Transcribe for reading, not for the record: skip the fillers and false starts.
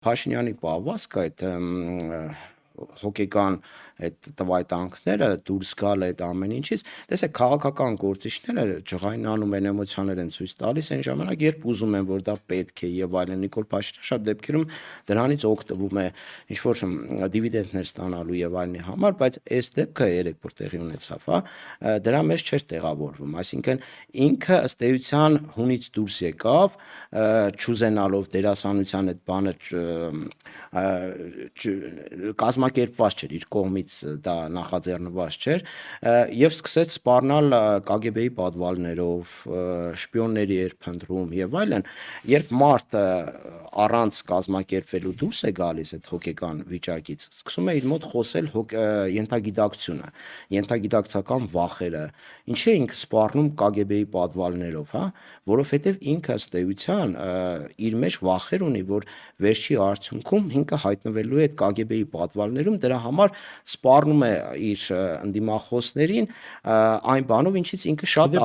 Փաշինյանի պահվածքը այդ հոգեկան այդ տվայտանքները դուրս գալ այդ ամեն ինչից, տեսեք, քաղաքական գործիչները ջղայնանում են, էմոցիաներ են ցույց տալիս այն ժամանակ, երբ ուզում են, որ դա պետք է եւ այլն։ Նիկոլ Փաշինյանը շատ դեպքերում դրանից օգտվում է ինչ որ դիվիդենդներ ստանալու եւ այլնի համար, բայց այս դեպքը երեք որ տեղի ունեցավ, դրա մեջ չէր տեղավորվում, այսինքն ինքը ըստ էության հունից դուրս եկավ, չուզենալով դերասանության այդ բանը կազմակերպված չէր իր կողմից, դա նախաձեռնված չէր եւ սկսեց սպառնալ KGB-ի պատվալներով, շպիոնների էր փնտրում եւ այլն, երբ մարդը առանց կազմակերպվելու դուրս է գալիս այդ հոգեկան վիճակից, սկսում է իր մոտ խոսել ենթագիտակցությունը, ենթագիտակցական վախերը, ինչի է ինքը սպառնում KGB-ի պատվալներով, որովհետեւ ինքը ըստ էության իր մեջ վախեր ունի, որ վերջի արդյունքում ինքը հայտնվելու է այդ KGB-ի պատվալներում, դրա համար սպառնում է իր ընդդիմախոսներին այն բանով, ինչից ինքը շատ